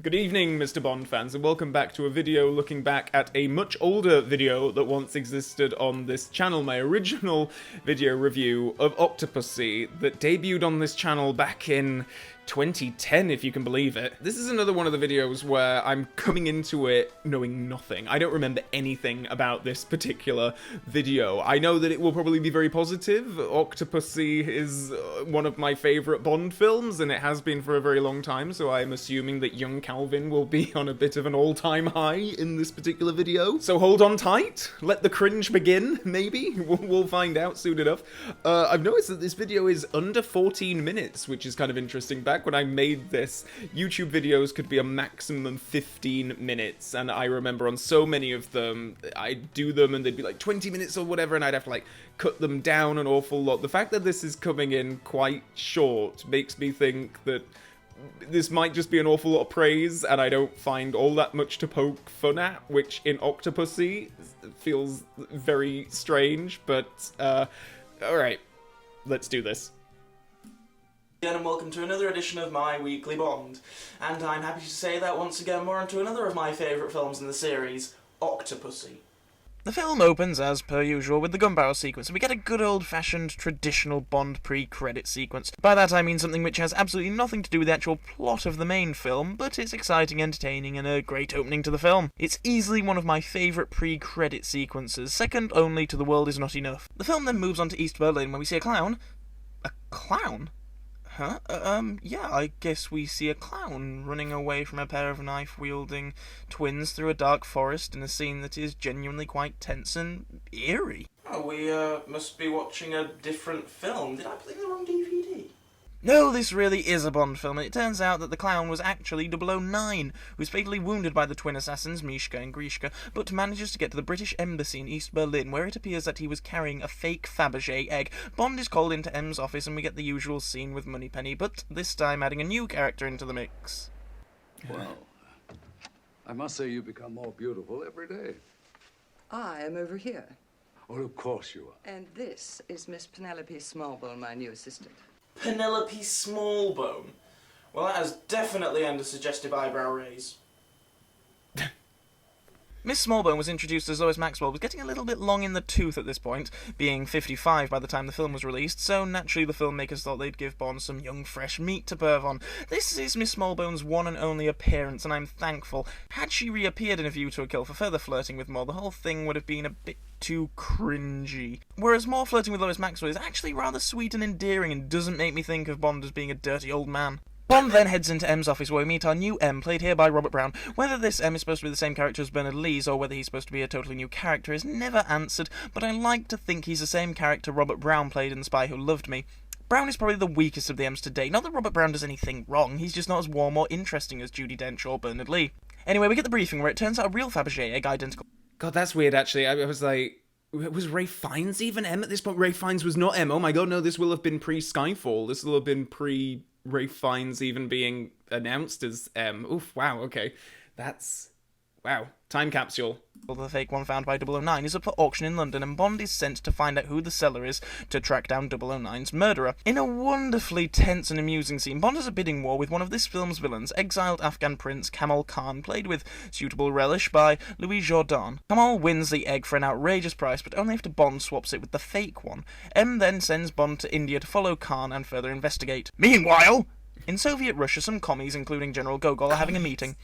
Good evening, Mr. Bond fans, and welcome back to a video looking back at a much older video that once existed on this channel, my original video review of Octopussy that debuted on this channel back in 2010, if you can believe it. This is another one of the videos where I'm coming into it knowing nothing. I don't remember anything about this particular video. I know that it will probably be very positive. Octopussy is one of my favourite Bond films, and it has been for a very long time, so I'm assuming that young Calvin will be on a bit of an all-time high in this particular video. So hold on tight, let the cringe begin, maybe? We'll find out soon enough. I've noticed that this video is under 14 minutes, which is kind of interesting. Back when I made this, YouTube videos could be a maximum 15 minutes, and I remember on so many of them, I'd do them and they'd be like 20 minutes or whatever, and I'd have to like cut them down an awful lot. The fact that this is coming in quite short makes me think that this might just be an awful lot of praise, and I don't find all that much to poke fun at, which in Octopussy feels very strange, but alright, let's do this. And welcome to another edition of my Weekly Bond, and I'm happy to say that once again we're on to another of my favourite films in the series, Octopussy. The film opens, as per usual, with the gun barrel sequence, and we get a good old-fashioned, traditional Bond pre-credit sequence. By that I mean something which has absolutely nothing to do with the actual plot of the main film, but it's exciting, entertaining, and a great opening to the film. It's easily one of my favourite pre-credit sequences, second only to The World Is Not Enough. The film then moves on to East Berlin, where we see a clown. A clown? Huh? Yeah, I guess we see a clown running away from a pair of knife-wielding twins through a dark forest in a scene that is genuinely quite tense and eerie. Oh, we, must be watching a different film. Did I play the wrong DVD? No, this really is a Bond film, and it turns out that the clown was actually 009, who's fatally wounded by the twin assassins Mishka and Grishka, but manages to get to the British Embassy in East Berlin, where it appears that he was carrying a fake Fabergé egg. Bond is called into M's office, and we get the usual scene with Moneypenny, but this time adding a new character into the mix. Well, I must say you become more beautiful every day. I am over here. Well, of course you are. And this is Miss Penelope Smallbone, my new assistant. Penelope Smallbone? Well, that has definitely earned a suggestive eyebrow raise. Miss Smallbone was introduced as Lois Maxwell, was getting a little bit long in the tooth at this point, being 55 by the time the film was released, so naturally the filmmakers thought they'd give Bond some young, fresh meat to perv on. This is Miss Smallbone's one and only appearance, and I'm thankful. Had she reappeared in A View to a Kill for further flirting with Moore, the whole thing would have been a bit too cringy. Whereas Moore flirting with Lois Maxwell is actually rather sweet and endearing and doesn't make me think of Bond as being a dirty old man. Bond then heads into M's office, where we meet our new M, played here by Robert Brown. Whether this M is supposed to be the same character as Bernard Lee's, or whether he's supposed to be a totally new character, is never answered, but I like to think he's the same character Robert Brown played in The Spy Who Loved Me. Brown is probably the weakest of the M's to date. Not that Robert Brown does anything wrong, he's just not as warm or interesting as Judi Dench or Bernard Lee. Anyway, we get the briefing where it turns out a real Fabergé egg identical. God, that's weird, actually. I was like, was Ralph Fiennes even M at this point? Ralph Fiennes was not M. Oh my god, no, this will have been pre-Skyfall. This will have been pre-Ralph Fiennes even being announced as M. Oof, wow, okay. That's... wow. Time capsule. The fake one found by 009 is up for auction in London, and Bond is sent to find out who the seller is to track down 009's murderer. In a wonderfully tense and amusing scene, Bond has a bidding war with one of this film's villains, exiled Afghan prince Kamal Khan, played with suitable relish by Louis Jourdan. Kamal wins the egg for an outrageous price, but only after Bond swaps it with the fake one. M then sends Bond to India to follow Khan and further investigate. Meanwhile, in Soviet Russia, some commies, including General Gogol, are having a meeting.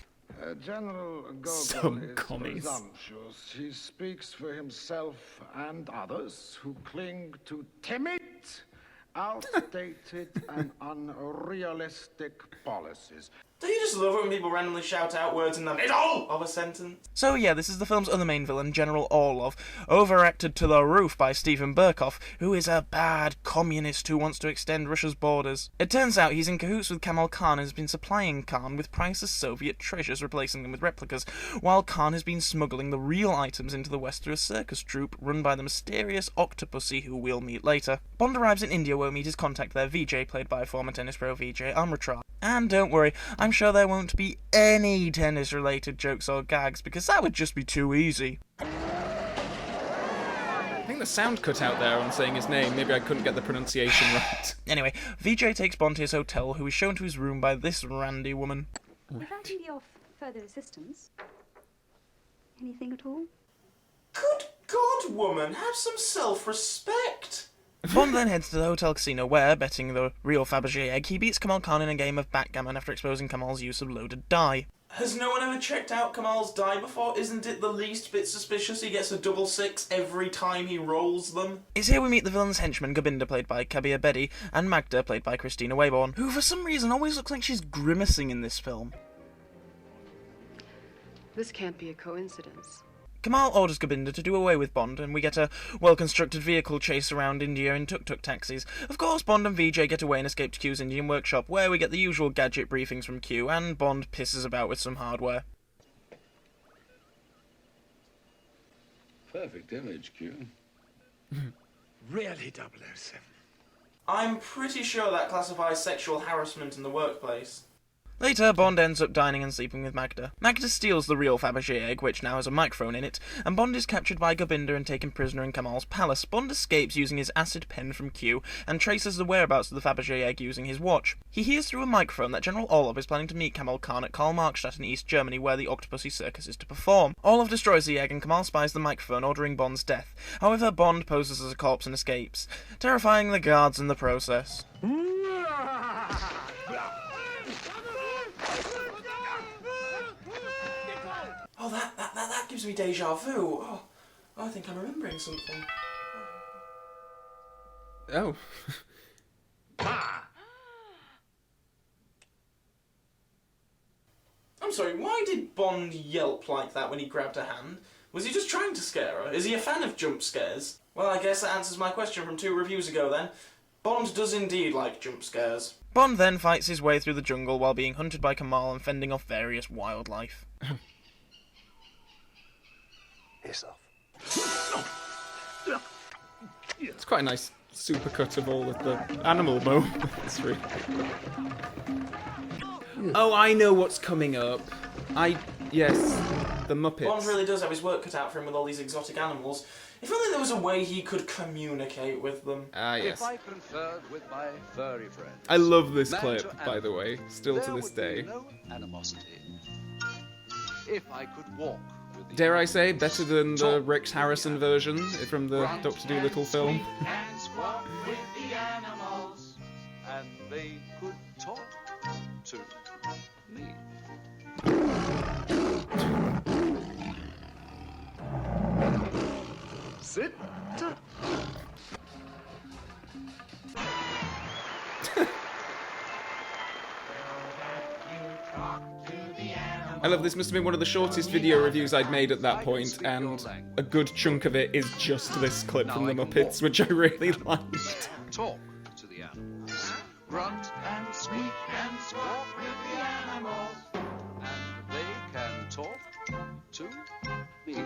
General Some Gogol is commies. presumptuous. He speaks for himself and others who cling to timid, outdated, and unrealistic policies. Do you just love it when people randomly shout out words in the middle of a sentence? So yeah, this is the film's other main villain, General Orlov, overacted to the roof by Steven Berkoff, who is a bad communist who wants to extend Russia's borders. It turns out he's in cahoots with Kamal Khan and has been supplying Khan with priceless Soviet treasures, replacing them with replicas, while Khan has been smuggling the real items into the West through a circus troupe run by the mysterious Octopussy, who we'll meet later. Bond arrives in India, where we meet his contact there, Vijay, played by former tennis pro Vijay Amritsar. And don't worry, I'm sure there won't be any tennis-related jokes or gags, because that would just be too easy. I think the sound cut out there on saying his name. Maybe I couldn't get the pronunciation right. Anyway, Vijay takes Bond to his hotel, who is shown to his room by this randy woman. If I can be of further assistance, anything at all? Good God, woman, have some self-respect. Bond then heads to the hotel casino where, betting the real Fabergé egg, he beats Kamal Khan in a game of backgammon after exposing Kamal's use of loaded die. Has no one ever checked out Kamal's die before? Isn't it the least bit suspicious he gets a double six every time he rolls them? It's here we meet the villain's henchman, Gobinder, played by Kabir Bedi, and Magda, played by Christina Wayborn, who for some reason always looks like she's grimacing in this film. This can't be a coincidence. Kamal orders Gobinder to do away with Bond, and we get a well-constructed vehicle chase around India in tuk-tuk taxis. Of course, Bond and Vijay get away and escape to Q's Indian workshop, where we get the usual gadget briefings from Q, and Bond pisses about with some hardware. Perfect image, Q. Really, 007. I'm pretty sure that classifies sexual harassment in the workplace. Later, Bond ends up dining and sleeping with Magda. Magda steals the real Fabergé egg, which now has a microphone in it, and Bond is captured by Gobinder and taken prisoner in Kamal's palace. Bond escapes using his acid pen from Q, and traces the whereabouts of the Fabergé egg using his watch. He hears through a microphone that General Orlov is planning to meet Kamal Khan at Karl-Marxstadt in East Germany, where the Octopussy circus is to perform. Orlov destroys the egg, and Kamal spies the microphone, ordering Bond's death. However, Bond poses as a corpse and escapes, terrifying the guards in the process. Oh, that gives me deja vu. Oh, I think I'm remembering something. Oh. I'm sorry, why did Bond yelp like that when he grabbed her hand? Was he just trying to scare her? Is he a fan of jump scares? Well, I guess that answers my question from 2 reviews ago then. Bond does indeed like jump scares. Bond then fights his way through the jungle while being hunted by Kamal and fending off various wildlife. Yourself. It's quite a nice supercut of all of the animal moments, really. Oh, I know what's coming up. Yes, the Muppets. Bond really does have his work cut out for him with all these exotic animals. If only there was a way he could communicate with them. Ah, yes. If I conferred with my furry friends, I love this man clip, to by the way, still to there this would be day. no animosity. If I could walk with the Dare I say, animals, better than the talk Rex with the Harrison animals, version from the grunt Dr. Dolittle film. and squawk with the animals, and they could talk to me. Sit. I love this. Must have been one of the shortest video reviews I'd made at that point, and a good chunk of it is just this clip from the Muppets, which I really liked. Talk to the animals. Grunt and squeak and squawk with the animals. And they can talk to me.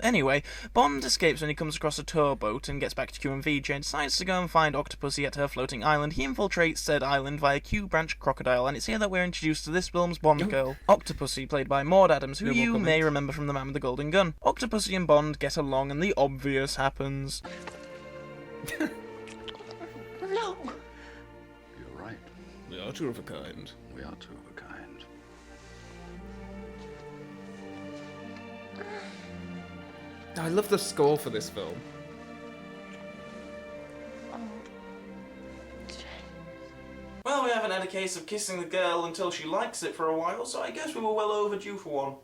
Anyway, Bond escapes when he comes across a tour boat and gets back to Q and Vijay and decides to go and find Octopussy at her floating island. He infiltrates said island via Q Branch Crocodile, and it's here that we're introduced to this film's Bond girl, Octopussy, played by Maud Adams, who you may remember from The Man with the Golden Gun. Octopussy and Bond get along, and the obvious happens. No! You're right. We are two of a kind. We are two of a kind. I love the score for this film. Well, we haven't had a case of kissing the girl until she likes it for a while, so I guess we were well overdue for one.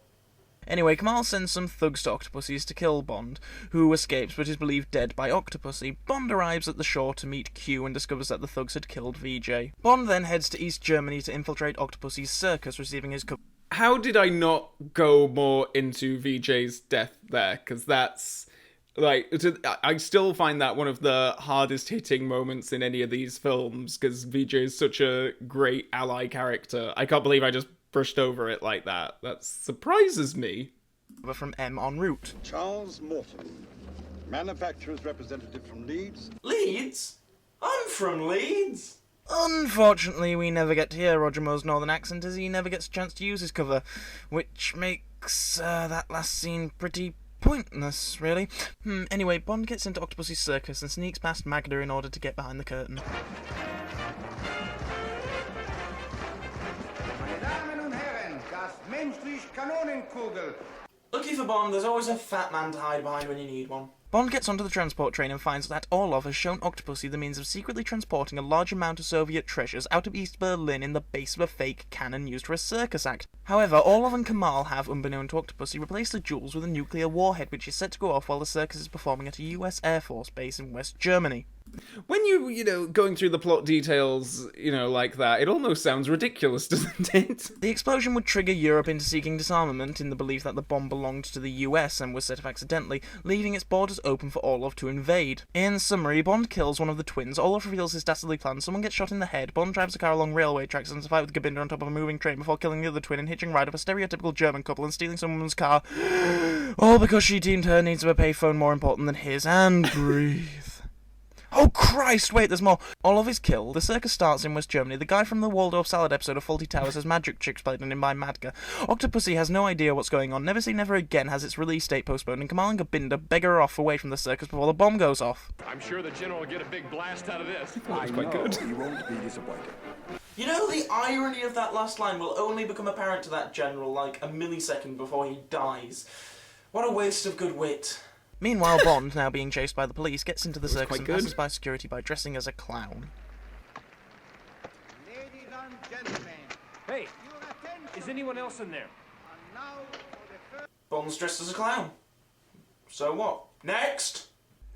Anyway, Kamal sends some thugs to Octopussy to kill Bond, who escapes but is believed dead by Octopussy. Bond arrives at the shore to meet Q and discovers that the thugs had killed Vijay. Bond then heads to East Germany to infiltrate Octopussy's circus, receiving his How did I not go more into Vijay's death there? Because that's, like, I still find that one of the hardest hitting moments in any of these films, because Vijay is such a great ally character. I can't believe I just brushed over it like that. That surprises me. From M en route. Charles Morton, manufacturer's representative from Leeds. Leeds? I'm from Leeds. Unfortunately, we never get to hear Roger Moore's northern accent, as he never gets a chance to use his cover, which makes that last scene pretty Pointless, really. Anyway, Bond gets into Octopussy's circus and sneaks past Magda in order to get behind the curtain. Lucky for Bond, there's always a fat man to hide behind when you need one. Bond gets onto the transport train and finds that Orlov has shown Octopussy the means of secretly transporting a large amount of Soviet treasures out of East Berlin in the base of a fake cannon used for a circus act. However, Orlov and Kamal have, unbeknown to Octopussy, replaced the jewels with a nuclear warhead which is set to go off while the circus is performing at a US Air Force base in West Germany. When going through the plot details, like that, it almost sounds ridiculous, doesn't it? The explosion would trigger Europe into seeking disarmament in the belief that the bomb belonged to the US and was set off accidentally, leaving its borders open for Orlov to invade. In summary, Bond kills one of the twins, Orlov reveals his dastardly plan, someone gets shot in the head, Bond drives a car along railway tracks and fight with Gobinder on top of a moving train before killing the other twin and hitching ride of a stereotypical German couple and stealing someone's car. All because she deemed her needs of a payphone more important than his, and breathe. Oh Christ, wait, there's more. Orlov is killed. The circus starts in West Germany. The guy from the Waldorf Salad episode of Fawlty Towers has magic tricks played on him by Madga. Octopussy has no idea what's going on. Never Say Never Again has its release date postponed, and Kamal and Gobinder beg her off away from the circus before the bomb goes off. I'm sure the general will get a big blast out of this. That's quite good. You won't be disappointed. You know, the irony of that last line will only become apparent to that general like a millisecond before he dies. What a waste of good wit. Meanwhile, Bond, now being chased by the police, gets into the circus quite and good. passes by security by dressing as a clown. Ladies and gentlemen. Hey, is anyone else in there? Bond's dressed as a clown. So what? Next!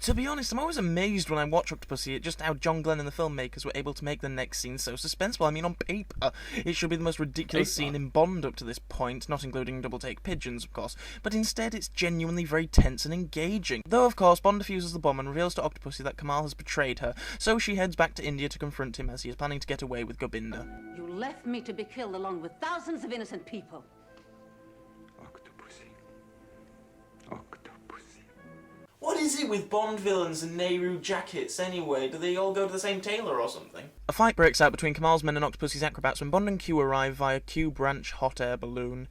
To be honest, I'm always amazed when I watch Octopussy at just how John Glenn and the filmmakers were able to make the next scene so suspenseful. I mean, on paper, it should be the most ridiculous scene in Bond up to this point, not including double-take pigeons, of course, but instead it's genuinely very tense and engaging. Though, of course, Bond defuses the bomb and reveals to Octopussy that Kamal has betrayed her, so she heads back to India to confront him as he is planning to get away with Gobinder. You left me to be killed along with thousands of innocent people. What is it with Bond villains and Nehru jackets anyway? Do they all go to the same tailor or something? A fight breaks out between Kamal's men and Octopussy's acrobats when Bond and Q arrive via Q branch hot air balloon.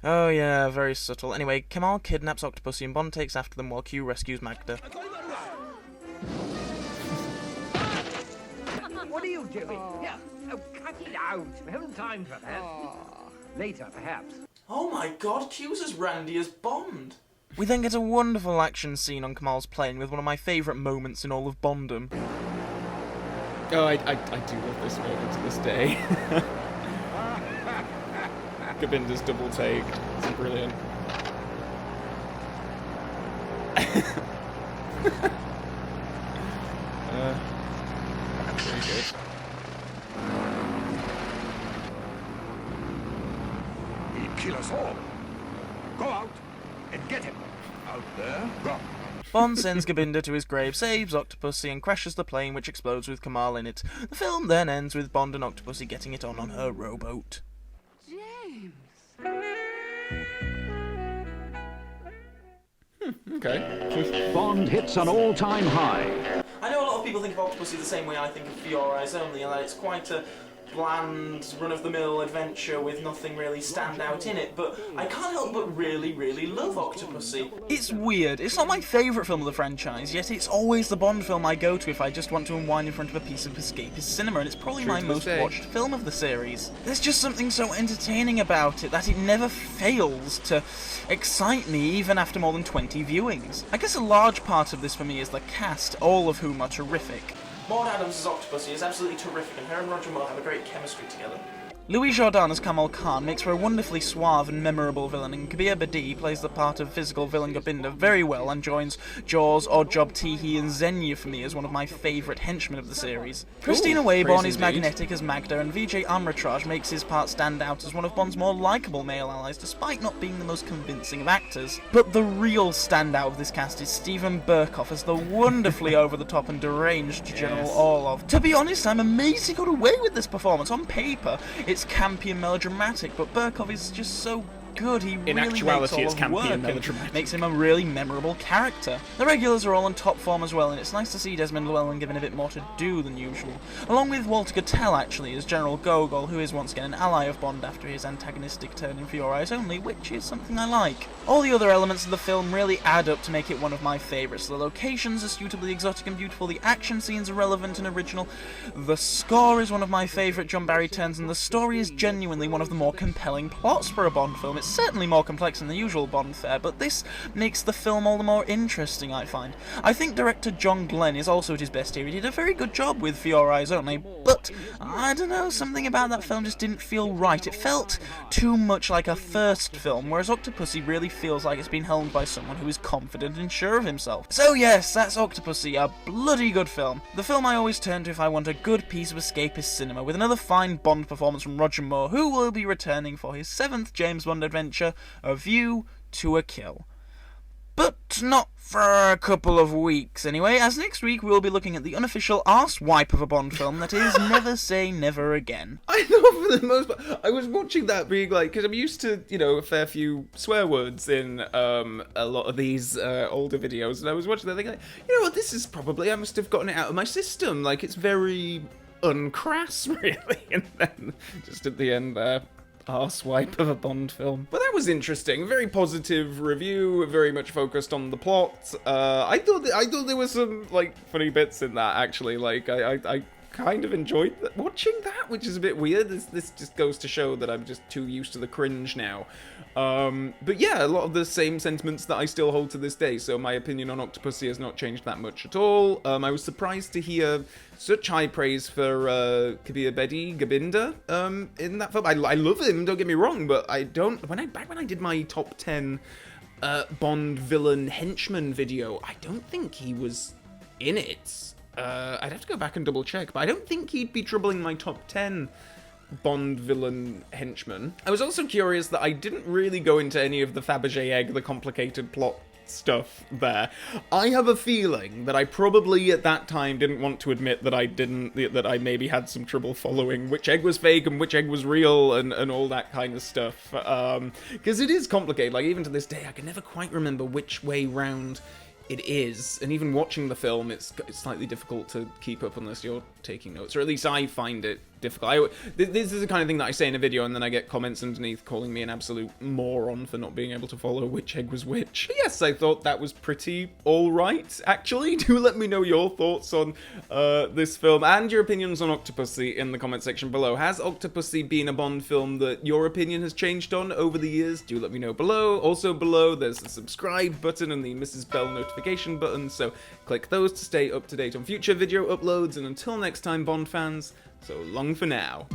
Oh yeah, very subtle. Anyway, Kamal kidnaps Octopussy and Bond takes after them while Q rescues Magda. What are you doing? Here, cut it out. We haven't time for that. Later, perhaps. Oh my god, Q's as randy as Bond. We then get a wonderful action scene on Kamal's plane with one of my favourite moments in all of Bondom. Oh, I do love this moment to this day. Gobinder's double take. It's brilliant. Very good. He'd kill us all. Go out and get him. Out there? Go. Bond sends Gobinder to his grave, saves Octopussy, and crashes the plane, which explodes with Kamal in it. The film then ends with Bond and Octopussy getting it on her rowboat. James. Okay. Bond hits an all-time high. I know a lot of people think of Octopussy the same way I think of For Your Eyes Only, and that it's quite a bland, run-of-the-mill adventure with nothing really stand out in it, but I can't help but really, really love Octopussy. It's weird. It's not my favourite film of the franchise, yet it's always the Bond film I go to if I just want to unwind in front of a piece of escapist cinema, and it's probably my most watched film of the series. There's just something so entertaining about it that it never fails to excite me even after more than 20 viewings. I guess a large part of this for me is the cast, all of whom are terrific. Maud Adams' Octopussy is absolutely terrific, and her and Roger Moore have a great chemistry together. Louis Jourdan as Kamal Khan makes for a wonderfully suave and memorable villain, and Kabir Bedi plays the part of physical villain Gobinder very well and joins Jaws, Oddjob, Teehee and Xenia for me as one of my favourite henchmen of the series. Christina Wayborn is magnetic as Magda, and Vijay Amritraj makes his part stand out as one of Bond's more likeable male allies, despite not being the most convincing of actors. But the real standout of this cast is Steven Berkoff as the wonderfully over-the-top and deranged General Orlov. To be honest, I'm amazed he got away with this performance. On paper, it's campy and melodramatic, but Berkoff is just so good. He In really actuality, makes it's all of campy work and melodramatic. makes him a really memorable character. The regulars are all in top form as well, and it's nice to see Desmond Llewellyn given a bit more to do than usual. Along with Walter Gotell, actually, as General Gogol, who is once again an ally of Bond after his antagonistic turn in For Your Eyes Only, which is something I like. All the other elements of the film really add up to make it one of my favourites. The locations are suitably exotic and beautiful, the action scenes are relevant and original, the score is one of my favourite John Barry turns, and the story is genuinely one of the more compelling plots for a Bond film. It's certainly more complex than the usual Bond fare, but this makes the film all the more interesting, I find. I think director John Glenn is also at his best here. He did a very good job with For Your Eyes Only, but I don't know, something about that film just didn't feel right. It felt too much like a first film, whereas Octopussy really feels like it's been helmed by someone who is confident and sure of himself. So yes, that's Octopussy, a bloody good film. The film I always turn to if I want a good piece of escapist cinema, with another fine Bond performance from Roger Moore, who will be returning for his 7th James Bond adventure, A View to a Kill. But not for a couple of weeks, anyway, as next week we'll be looking at the unofficial arse wipe of a Bond film that is Never Say Never Again. I know, for the most part, I was watching that being like, because I'm used to, you know, a fair few swear words in a lot of these older videos, and I was watching that thinking, like, you know what, this is probably, I must have gotten it out of my system, like, it's very uncrass, really, and then just at the end there, arse wipe of a Bond film. But that was interesting. Very positive review, very much focused on the plot. I thought there was some, like, funny bits in that, actually. Like, I kind of enjoyed watching that, which is a bit weird. This just goes to show that I'm just too used to the cringe now. But yeah, a lot of the same sentiments that I still hold to this day, so my opinion on Octopussy has not changed that much at all. I was surprised to hear such high praise for Kabir Bedi Gobinda in that film. I love him, don't get me wrong, but I don't... Back when I did my top 10 Bond villain henchman video, I don't think he was in it. I'd have to go back and double check, but I don't think he'd be troubling my top 10 Bond villain henchman. I was also curious that I didn't really go into any of the Fabergé egg, the complicated plot stuff there. I have a feeling that I probably at that time didn't want to admit that I maybe had some trouble following which egg was fake and which egg was real and all that kind of stuff. Because it is complicated. Like, even to this day, I can never quite remember which way round it is, and even watching the film, it's slightly difficult to keep up unless you're taking notes, or at least I find it difficult. This is the kind of thing that I say in a video, and then I get comments underneath calling me an absolute moron for not being able to follow which egg was which. But yes, I thought that was pretty alright, actually. Do let me know your thoughts on this film, and your opinions on Octopussy in the comment section below. Has Octopussy been a Bond film that your opinion has changed on over the years? Do let me know below. Also below, there's the subscribe button and the Mrs. Bell notification button, so click those to stay up to date on future video uploads, and until next time, Bond fans, so long for now.